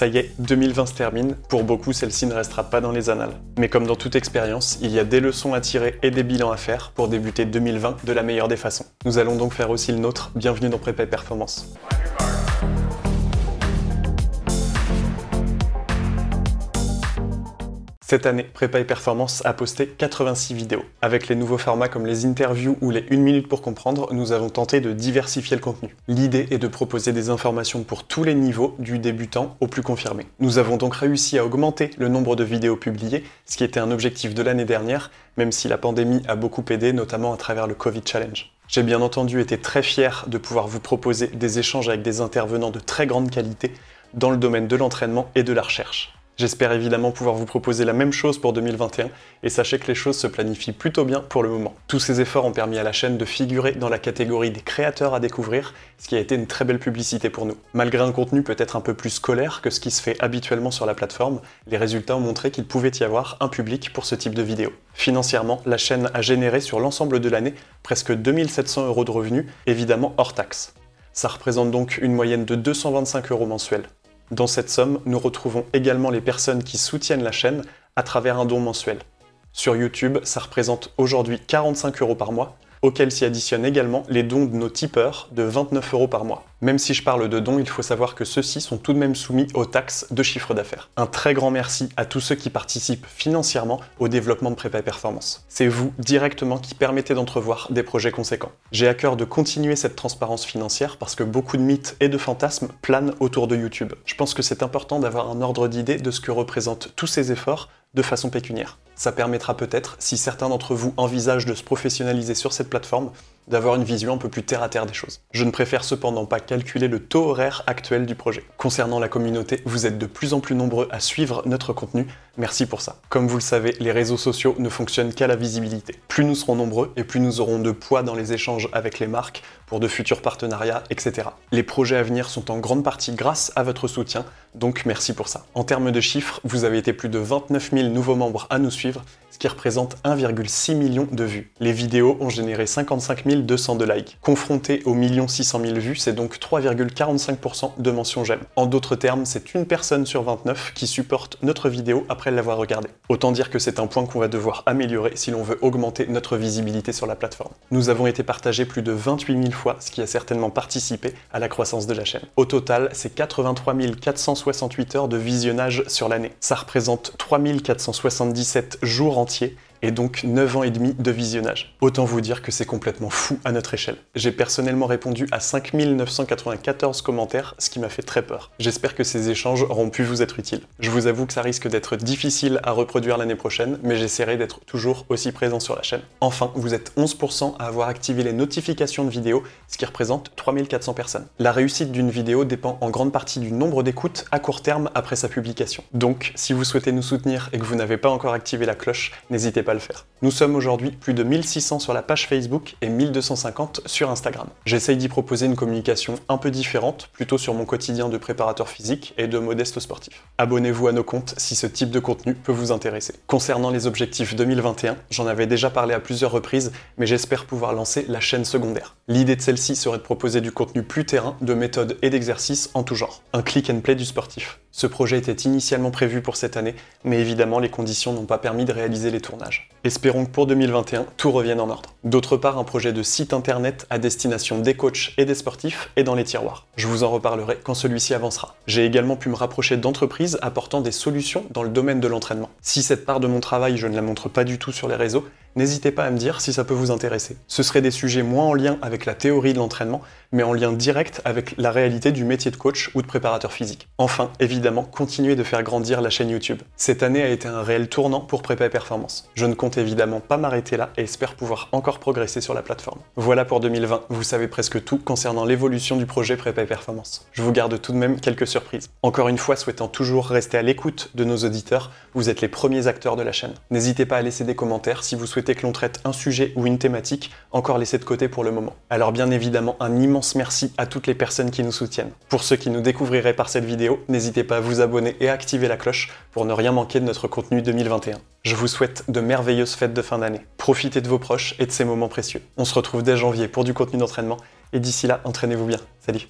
Ça y est, 2020 se termine, pour beaucoup celle-ci ne restera pas dans les annales. Mais comme dans toute expérience, il y a des leçons à tirer et des bilans à faire pour débuter 2020 de la meilleure des façons. Nous allons donc faire aussi le nôtre, bienvenue dans Prépa et Performance. Cette année, Prépa et Performance a posté 86 vidéos. Avec les nouveaux formats comme les interviews ou les 1 minute pour comprendre, nous avons tenté de diversifier le contenu. L'idée est de proposer des informations pour tous les niveaux, du débutant au plus confirmé. Nous avons donc réussi à augmenter le nombre de vidéos publiées, ce qui était un objectif de l'année dernière, même si la pandémie a beaucoup aidé, notamment à travers le Covid Challenge. J'ai bien entendu été très fier de pouvoir vous proposer des échanges avec des intervenants de très grande qualité dans le domaine de l'entraînement et de la recherche. J'espère évidemment pouvoir vous proposer la même chose pour 2021 et sachez que les choses se planifient plutôt bien pour le moment. Tous ces efforts ont permis à la chaîne de figurer dans la catégorie des créateurs à découvrir, ce qui a été une très belle publicité pour nous. Malgré un contenu peut-être un peu plus scolaire que ce qui se fait habituellement sur la plateforme, les résultats ont montré qu'il pouvait y avoir un public pour ce type de vidéo. Financièrement, la chaîne a généré sur l'ensemble de l'année presque 2700 € de revenus, évidemment hors taxes. Ça représente donc une moyenne de 225 € mensuels. Dans cette somme, nous retrouvons également les personnes qui soutiennent la chaîne à travers un don mensuel. Sur YouTube, ça représente aujourd'hui 45 € par mois, auxquels s'y additionnent également les dons de nos tipeurs de 29 € par mois. Même si je parle de dons, il faut savoir que ceux-ci sont tout de même soumis aux taxes de chiffre d'affaires. Un très grand merci à tous ceux qui participent financièrement au développement de Prépa et Performance. C'est vous, directement, qui permettez d'entrevoir des projets conséquents. J'ai à cœur de continuer cette transparence financière parce que beaucoup de mythes et de fantasmes planent autour de YouTube. Je pense que c'est important d'avoir un ordre d'idée de ce que représentent tous ces efforts de façon pécuniaire. Ça permettra peut-être, si certains d'entre vous envisagent de se professionnaliser sur cette plateforme, d'avoir une vision un peu plus terre-à-terre des choses. Je ne préfère cependant pas calculer le taux horaire actuel du projet. Concernant la communauté, vous êtes de plus en plus nombreux à suivre notre contenu, merci pour ça. Comme vous le savez, les réseaux sociaux ne fonctionnent qu'à la visibilité. Plus nous serons nombreux et plus nous aurons de poids dans les échanges avec les marques, pour de futurs partenariats, etc. Les projets à venir sont en grande partie grâce à votre soutien, donc merci pour ça. En termes de chiffres, vous avez été plus de 29 000 nouveaux membres à nous suivre, ce qui représente 1,6 million de vues. Les vidéos ont généré 55 200 de likes. Confronté aux 1 600 000 vues, c'est donc 3,45% de mentions j'aime. En d'autres termes, c'est une personne sur 29 qui supporte notre vidéo après l'avoir regardée. Autant dire que c'est un point qu'on va devoir améliorer si l'on veut augmenter notre visibilité sur la plateforme. Nous avons été partagés plus de 28 000 fois, ce qui a certainement participé à la croissance de la chaîne. Au total, c'est 83 468 heures de visionnage sur l'année. Ça représente 3 477 jours entiers et donc 9 ans et demi de visionnage. Autant vous dire que c'est complètement fou à notre échelle. J'ai personnellement répondu à 5 994 commentaires, ce qui m'a fait très peur. J'espère que ces échanges auront pu vous être utiles. Je vous avoue que ça risque d'être difficile à reproduire l'année prochaine, mais j'essaierai d'être toujours aussi présent sur la chaîne. Enfin, vous êtes 11% à avoir activé les notifications de vidéos, ce qui représente 3400 personnes. La réussite d'une vidéo dépend en grande partie du nombre d'écoutes à court terme après sa publication. Donc, si vous souhaitez nous soutenir et que vous n'avez pas encore activé la cloche, n'hésitez pas à le faire. Nous sommes aujourd'hui plus de 1600 sur la page Facebook et 1250 sur Instagram. J'essaye d'y proposer une communication un peu différente, plutôt sur mon quotidien de préparateur physique et de modeste sportif. Abonnez-vous à nos comptes si ce type de contenu peut vous intéresser. Concernant les objectifs 2021, j'en avais déjà parlé à plusieurs reprises, mais j'espère pouvoir lancer la chaîne secondaire. L'idée de celle-ci serait de proposer du contenu plus terrain, de méthodes et d'exercices en tout genre. Un click and play du sportif. Ce projet était initialement prévu pour cette année, mais évidemment les conditions n'ont pas permis de réaliser les tournages. Espérons que pour 2021, tout revienne en ordre. D'autre part, un projet de site internet à destination des coachs et des sportifs est dans les tiroirs. Je vous en reparlerai quand celui-ci avancera. J'ai également pu me rapprocher d'entreprises apportant des solutions dans le domaine de l'entraînement. Si cette part de mon travail, je ne la montre pas du tout sur les réseaux, n'hésitez pas à me dire si ça peut vous intéresser. Ce seraient des sujets moins en lien avec la théorie de l'entraînement, mais en lien direct avec la réalité du métier de coach ou de préparateur physique. Enfin, évidemment, continuez de faire grandir la chaîne YouTube. Cette année a été un réel tournant pour Prépa et Performance. Je ne compte évidemment pas m'arrêter là et espère pouvoir encore progresser sur la plateforme. Voilà pour 2020, vous savez presque tout concernant l'évolution du projet Prépa et Performance. Je vous garde tout de même quelques surprises. Encore une fois, souhaitant toujours rester à l'écoute de nos auditeurs, vous êtes les premiers acteurs de la chaîne. N'hésitez pas à laisser des commentaires si vous souhaitez que l'on traite un sujet ou une thématique encore laissée de côté pour le moment. Alors bien évidemment, un immense merci à toutes les personnes qui nous soutiennent. Pour ceux qui nous découvriraient par cette vidéo, n'hésitez pas à vous abonner et à activer la cloche pour ne rien manquer de notre contenu 2021. Je vous souhaite de merveilleuses fêtes de fin d'année. Profitez de vos proches et de ces moments précieux. On se retrouve dès janvier pour du contenu d'entraînement et d'ici là, entraînez-vous bien. Salut!